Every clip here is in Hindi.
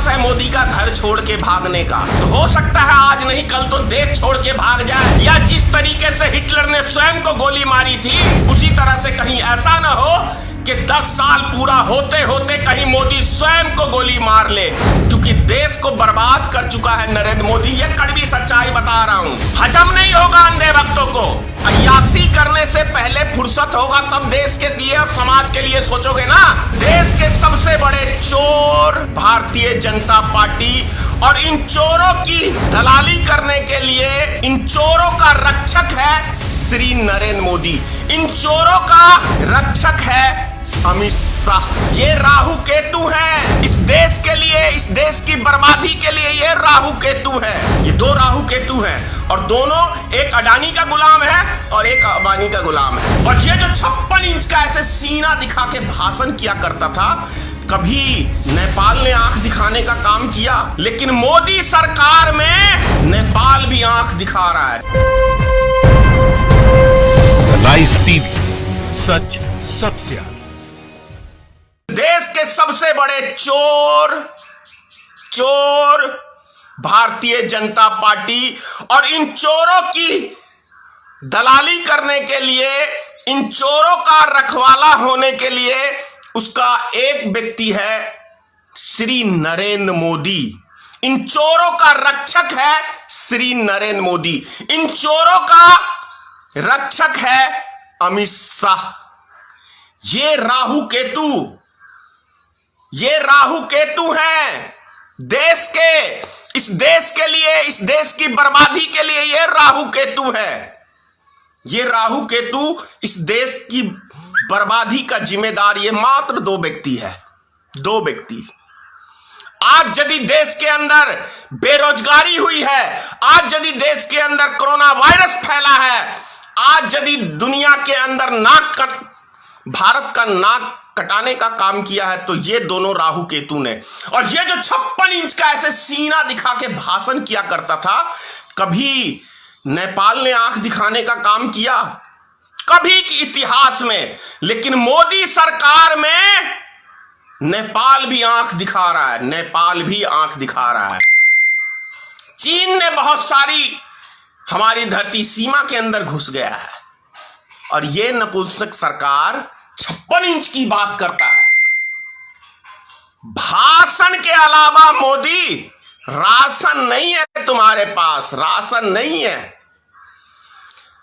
है मोदी का घर छोड़ के भागने का। तो हो सकता है आज नहीं कल तो देश छोड़ के भाग जाए, या जिस तरीके से हिटलर ने स्वयं को गोली मारी थी उसी तरह से कहीं ऐसा ना हो कि 10 साल पूरा होते होते कहीं मोदी स्वयं को गोली मार ले, क्योंकि देश को बर्बाद कर चुका है नरेंद्र मोदी। ये कड़वी सच्चाई बता रहा हूं। हजम नहीं होगा अंधे भक्तों को। अय्यासी करने से पहले फुर्सत होगा तब देश के लिए और समाज के लिए सोचोगे ना। देश के सबसे बड़े चोर भारतीय जनता पार्टी, और इन चोरों की दलाली करने के लिए इन चोरों का रक्षक है श्री नरेंद्र मोदी। इन चोरों का रक्षक है अमित शाह। ये राहु केतु है इस देश के लिए, इस देश की बर्बादी के लिए। ये राहु केतु है, ये दो राहु केतु हैं, और दोनों एक अडानी का गुलाम है और एक अंबानी का गुलाम है। और ये जो 56 इंच का ऐसे सीना दिखा के भाषण किया करता था, कभी नेपाल ने आंख दिखाने का काम किया, लेकिन मोदी सरकार में नेपाल भी आंख दिखा रहा है। लाइव टीवी, सच सबसे आगे। देश के सबसे बड़े चोर भारतीय जनता पार्टी, और इन चोरों की दलाली करने के लिए, इन चोरों का रखवाला होने के लिए उसका एक व्यक्ति है श्री नरेंद्र मोदी। इन चोरों का रक्षक है श्री नरेंद्र मोदी। इन चोरों का रक्षक है अमित शाह। ये राहु केतु हैं देश के, इस देश के लिए, इस देश की बर्बादी के लिए। ये राहु केतु है। ये राहु केतु इस देश की बर्बादी का जिम्मेदार ये मात्र दो व्यक्ति है। दो व्यक्ति। आज यदि देश के अंदर बेरोजगारी हुई है, आज यदि देश के अंदर कोरोना वायरस फैला है, आज यदि दुनिया के अंदर भारत का नाक कटाने का काम किया है, तो ये दोनों राहु केतु ने। और ये जो 56 इंच का ऐसे सीना दिखा के भाषण किया करता था, कभी नेपाल ने आंख दिखाने का काम किया, कभी इतिहास में, लेकिन मोदी सरकार में नेपाल भी आंख दिखा रहा है। नेपाल भी आंख दिखा रहा है। चीन ने बहुत सारी हमारी धरती सीमा के अंदर घुस गया है, और ये नपुंसक सरकार 56 इंच की बात करता है। भाषण के अलावा मोदी, राशन नहीं है तुम्हारे पास, राशन नहीं है।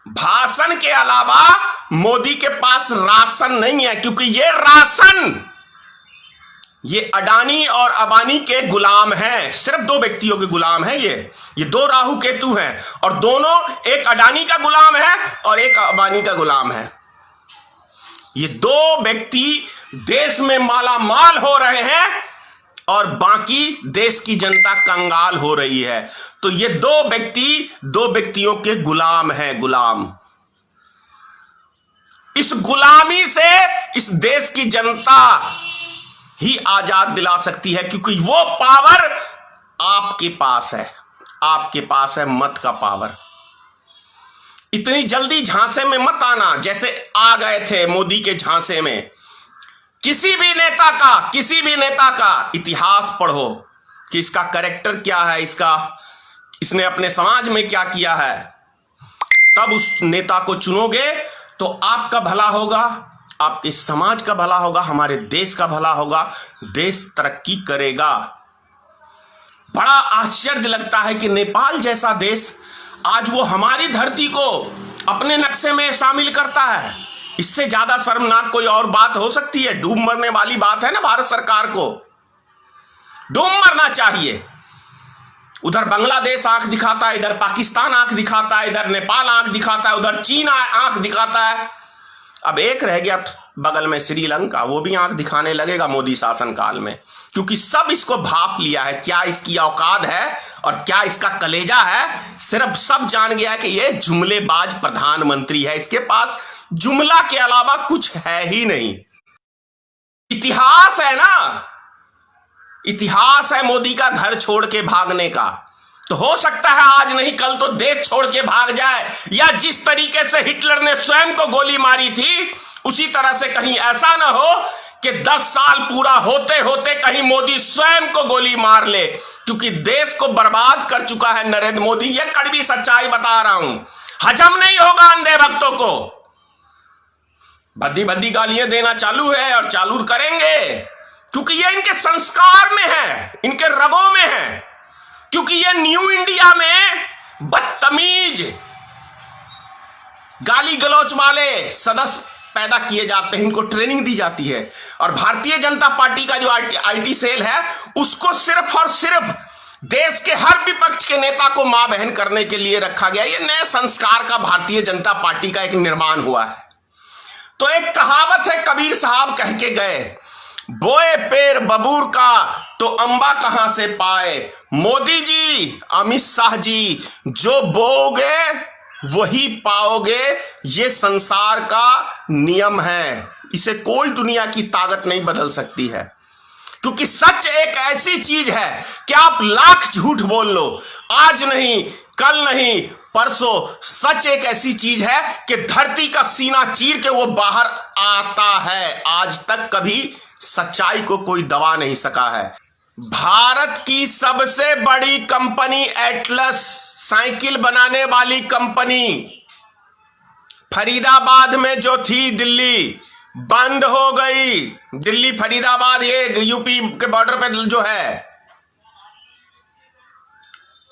भाषण के अलावा मोदी के पास राशन नहीं है, क्योंकि ये राशन ये अडानी और अंबानी के गुलाम हैं। सिर्फ दो व्यक्तियों के गुलाम हैं ये दो राहु केतु हैं, और दोनों एक अडानी का गुलाम है और एक अंबानी का गुलाम है। ये दो व्यक्ति देश में माला माल हो रहे हैं और बाकी देश की जनता कंगाल हो रही है। तो ये दो व्यक्तियों के गुलाम हैं, गुलाम। इस गुलामी से इस देश की जनता ही आजाद दिला सकती है, क्योंकि वो पावर आपके पास है। आपके पास है मत का पावर। इतनी जल्दी झांसे में मत आना जैसे आ गए थे मोदी के झांसे में। किसी भी नेता का इतिहास पढ़ो कि इसका कैरेक्टर क्या है, इसने अपने समाज में क्या किया है, तब उस नेता को चुनोगे तो आपका भला होगा, आपके समाज का भला होगा, हमारे देश का भला होगा, देश तरक्की करेगा। बड़ा आश्चर्य लगता है कि नेपाल जैसा देश आज वो हमारी धरती को अपने नक्शे में शामिल करता है। इससे ज्यादा शर्मनाक कोई और बात हो सकती है? डूब मरने वाली बात है ना। भारत सरकार को डूब मरना चाहिए। उधर बांग्लादेश आंख दिखाता है, इधर पाकिस्तान आंख दिखाता है, इधर नेपाल आंख दिखाता है, उधर चीन आंख दिखाता है। अब एक रह गया बगल में श्रीलंका, वो भी आंख दिखाने लगेगा मोदी शासनकाल में, क्योंकि सब इसको भाप लिया है। क्या इसकी औकात है और क्या इसका कलेजा है, सिर्फ सब जान गया है कि ये जुमलेबाज प्रधानमंत्री है। इसके पास जुमला के अलावा कुछ है ही नहीं। इतिहास है ना, इतिहास है मोदी का घर छोड़ के भागने का। तो हो सकता है आज नहीं कल तो देश छोड़ के भाग जाए, या जिस तरीके से हिटलर ने स्वयं को गोली मारी थी उसी तरह से कहीं ऐसा ना हो कि 10 साल पूरा होते होते कहीं मोदी स्वयं को गोली मार ले, क्योंकि देश को बर्बाद कर चुका है नरेंद्र मोदी। यह कड़वी सच्चाई बता रहा हूं, हजम नहीं होगा अंधे भक्तों को। भद्दी भद्दी गालियां देना चालू है और चालू करेंगे, क्योंकि ये इनके संस्कार में है, इनके रगों में है, क्योंकि ये न्यू इंडिया में बदतमीज गाली गलौच वाले सदस्य पैदा किए जाते हैं, इनको ट्रेनिंग दी जाती है। और भारतीय जनता पार्टी का जो आईटी सेल है, उसको सिर्फ और सिर्फ देश के हर विपक्ष के नेता को मां बहन करने के लिए रखा गया। ये नए संस्कार का भारतीय जनता पार्टी का एक निर्माण हुआ है। तो एक कहावत है, कबीर साहब कह के गए, बोए पेड़ बबूर का तो अंबा कहां से पाए। मोदी जी, अमित शाह जी, जो बोओगे वही पाओगे, ये संसार का नियम है। इसे कोई दुनिया की ताकत नहीं बदल सकती है, क्योंकि सच एक ऐसी चीज है कि आप लाख झूठ बोल लो, आज नहीं, कल नहीं, परसों, सच एक ऐसी चीज है कि धरती का सीना चीर के वो बाहर आता है। आज तक कभी सच्चाई को कोई दबा नहीं सका है। भारत की सबसे बड़ी कंपनी एटलस, साइकिल बनाने वाली कंपनी, फरीदाबाद में जो थी दिल्ली, बंद हो गई। दिल्ली फरीदाबाद, ये यूपी के बॉर्डर पे जो है,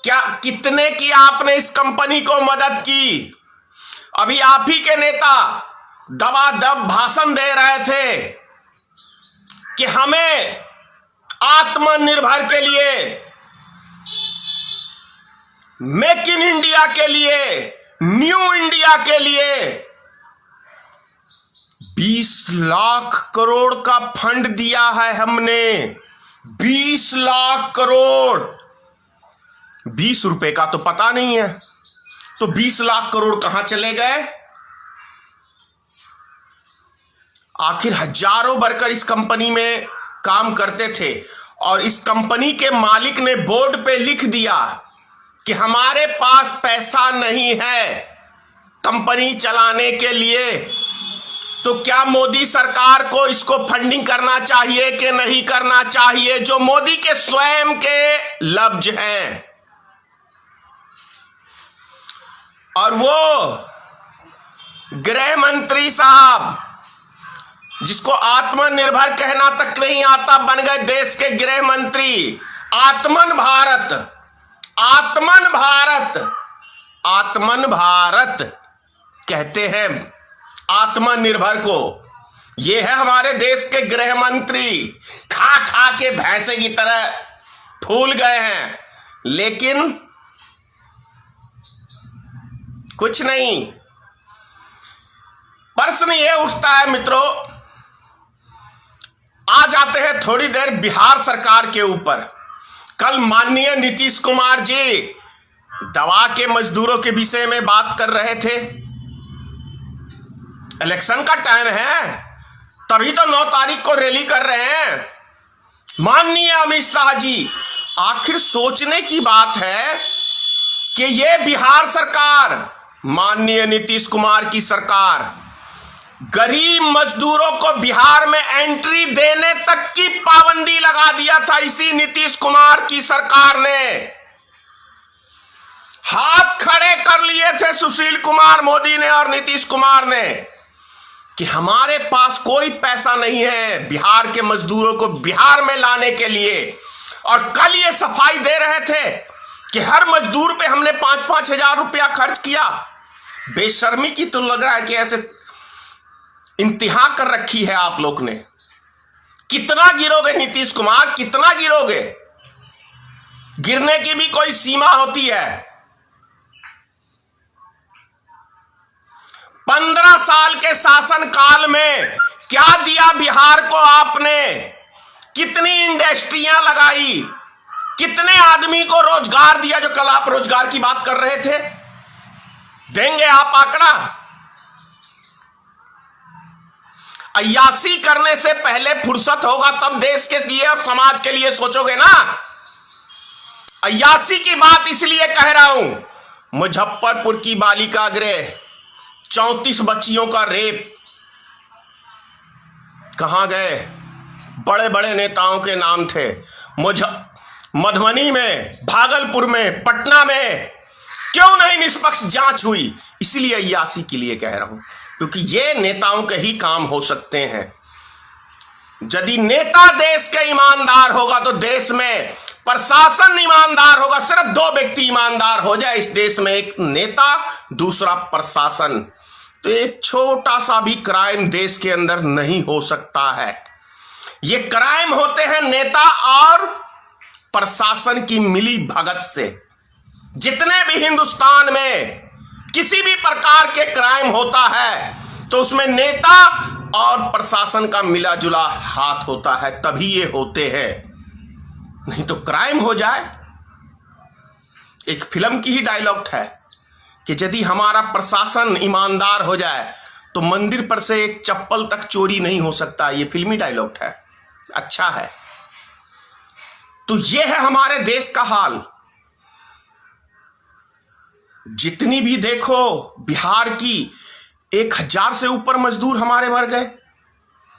क्या कितने की आपने इस कंपनी को मदद की? अभी आप ही के नेता दबादब भाषण दे रहे थे कि हमें आत्मनिर्भर के लिए, मेक इन इंडिया के लिए, न्यू इंडिया के लिए 20 लाख करोड़ का फंड दिया है हमने। 20 लाख करोड़, 20 रुपए का तो पता नहीं है, तो 20 लाख करोड़ कहां चले गए? आखिर हजारों वर्कर इस कंपनी में काम करते थे, और इस कंपनी के मालिक ने बोर्ड पे लिख दिया कि हमारे पास पैसा नहीं है कंपनी चलाने के लिए। तो क्या मोदी सरकार को इसको फंडिंग करना चाहिए कि नहीं करना चाहिए, जो मोदी के स्वयं के लफ्ज हैं? और वो गृह मंत्री साहब, जिसको आत्मनिर्भर कहना तक नहीं आता, बन गए देश के गृह मंत्री। आत्मन भारत, आत्मन भारत, आत्मन भारत कहते हैं आत्मनिर्भर को। ये है हमारे देश के गृह मंत्री, खा खा के भैंसे की तरह फूल गए हैं, लेकिन कुछ नहीं। प्रश्न ये उठता है मित्रों, आ जाते हैं थोड़ी देर बिहार सरकार के ऊपर। कल माननीय नीतीश कुमार जी दवा के मजदूरों के विषय में बात कर रहे थे। इलेक्शन का टाइम है, तभी तो 9 तारीख को रैली कर रहे हैं माननीय अमित शाह जी। आखिर सोचने की बात है कि ये बिहार सरकार, माननीय नीतीश कुमार की सरकार, गरीब मजदूरों को बिहार में एंट्री देने तक की पाबंदी लगा दिया था इसी नीतीश कुमार की सरकार ने। हाथ खड़े कर लिए थे सुशील कुमार मोदी ने और नीतीश कुमार ने कि हमारे पास कोई पैसा नहीं है बिहार के मजदूरों को बिहार में लाने के लिए। और कल ये सफाई दे रहे थे कि हर मजदूर पे हमने 5-5 हजार रुपया खर्च किया। बेशर्मी की तो लग रहा है कि ऐसे इंतहा कर रखी है आप लोग ने। कितना गिरोगे नीतीश कुमार, कितना गिरोगे? गिरने की भी कोई सीमा होती है। 15 साल के शासन काल में क्या दिया बिहार को आपने? कितनी इंडस्ट्रियां लगाई, कितने आदमी को रोजगार दिया? जो कल आप रोजगार की बात कर रहे थे, देंगे आप आंकड़ा? अय्यासी करने से पहले फुर्सत होगा तब देश के लिए और समाज के लिए सोचोगे ना। अय्यासी की बात इसलिए कह रहा हूं, मुजफ्फरपुर की बालिका गृह 34 बच्चियों का रेप, कहां गए? बड़े बड़े नेताओं के नाम थे। मधुबनी में, भागलपुर में, पटना में क्यों नहीं निष्पक्ष जांच हुई? इसलिए अय्यासी के लिए कह रहा हूं, क्योंकि ये नेताओं के ही काम हो सकते हैं। यदि नेता देश के ईमानदार होगा तो देश में प्रशासन ईमानदार होगा। सिर्फ दो व्यक्ति ईमानदार हो जाए इस देश में, एक नेता, दूसरा प्रशासन, तो एक छोटा सा भी क्राइम देश के अंदर नहीं हो सकता है। ये क्राइम होते हैं नेता और प्रशासन की मिली भगत से। जितने भी हिंदुस्तान में किसी भी प्रकार के क्राइम होता है तो उसमें नेता और प्रशासन का मिला जुला हाथ होता है, तभी ये होते हैं। नहीं तो क्राइम हो जाए। एक फिल्म की ही डायलॉग है कि यदि हमारा प्रशासन ईमानदार हो जाए तो मंदिर पर से एक चप्पल तक चोरी नहीं हो सकता। ये फिल्मी डायलॉग है, अच्छा है। तो ये है हमारे देश का हाल। जितनी भी देखो, बिहार की 1000 से ऊपर मजदूर हमारे मर गए।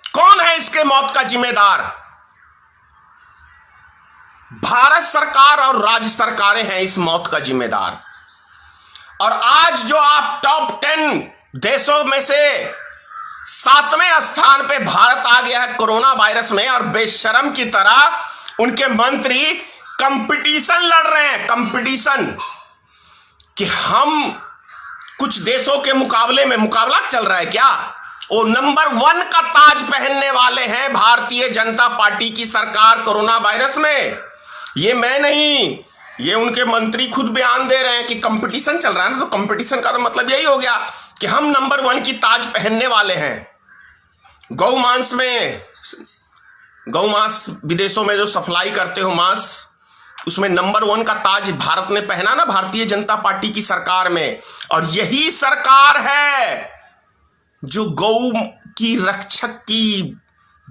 कौन है इसके मौत का जिम्मेदार? भारत सरकार और राज्य सरकारें हैं इस मौत का जिम्मेदार। और आज जो आप टॉप 10 देशों में से 7वें स्थान पे भारत आ गया है कोरोना वायरस में, और बेशरम की तरह उनके मंत्री कंपटीशन लड़ रहे हैं। कंपटीशन कि हम कुछ देशों के मुकाबले में, मुकाबला चल रहा है क्या? वो नंबर 1 का ताज पहनने वाले हैं भारतीय जनता पार्टी की सरकार कोरोना वायरस में। ये मैं नहीं, ये उनके मंत्री खुद बयान दे रहे हैं कि कंपटीशन चल रहा है ना। तो कंपटीशन का तो मतलब यही हो गया कि हम नंबर 1 की ताज पहनने वाले हैं। गौ मांस विदेशों में जो सप्लाई करते हो मांस, उसमें नंबर 1 का ताज भारत ने पहना ना, भारतीय जनता पार्टी की सरकार में। और यही सरकार है जो गौ की रक्षक की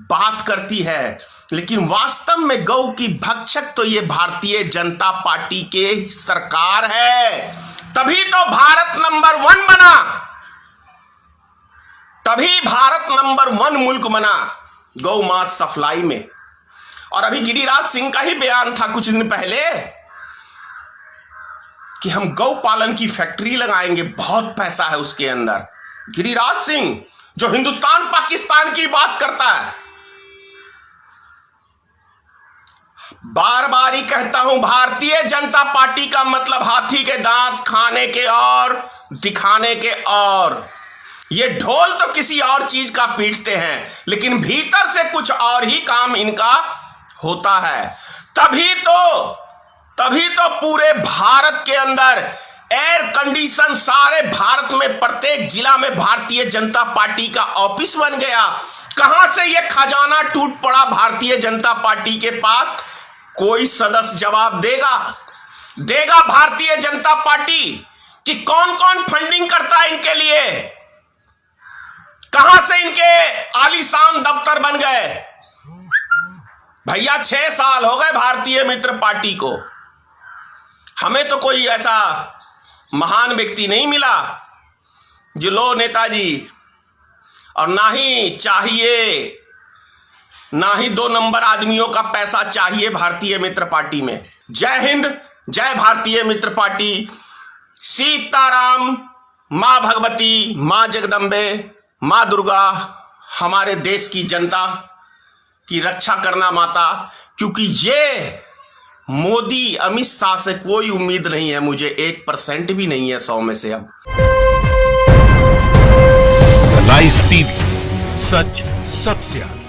बात करती है, लेकिन वास्तव में गौ की भक्षक तो ये भारतीय जनता पार्टी के सरकार है। तभी तो भारत नंबर 1 बना, तभी भारत नंबर 1 मुल्क बना गौ मांस सप्लाई में। और अभी गिरिराज सिंह का ही बयान था कुछ दिन पहले कि हम गौ पालन की फैक्ट्री लगाएंगे, बहुत पैसा है उसके अंदर। गिरिराज सिंह जो हिंदुस्तान पाकिस्तान की बात करता है। बार बार ही कहता हूं, भारतीय जनता पार्टी का मतलब हाथी के दांत खाने के और दिखाने के और। ये ढोल तो किसी और चीज का पीटते हैं, लेकिन भीतर से कुछ और ही काम इनका होता है। तभी तो पूरे भारत के अंदर एयर कंडीशन, सारे भारत में प्रत्येक जिला में भारतीय जनता पार्टी का ऑफिस बन गया। कहां से ये खजाना टूट पड़ा भारतीय जनता पार्टी के पास? कोई सदस्य जवाब देगा भारतीय जनता पार्टी कि कौन कौन फंडिंग करता है इनके लिए? कहां से इनके आलीशान दफ्तर बन गए? भैया 6 साल हो गए भारतीय मित्र पार्टी को। हमें तो कोई ऐसा महान व्यक्ति नहीं मिला जो लो नेताजी, और ना ही चाहिए, ना ही 2 नंबर आदमियों का पैसा चाहिए भारतीय मित्र पार्टी में। जय हिंद, जय भारतीय मित्र पार्टी। सीताराम, मां भगवती, मां जगदम्बे, मां दुर्गा हमारे देश की जनता की रक्षा करना माता। क्योंकि ये मोदी अमित शाह से कोई उम्मीद नहीं है मुझे, 1% भी नहीं है 100 में से। अब लाइव टीवी, सच सबसे आगे।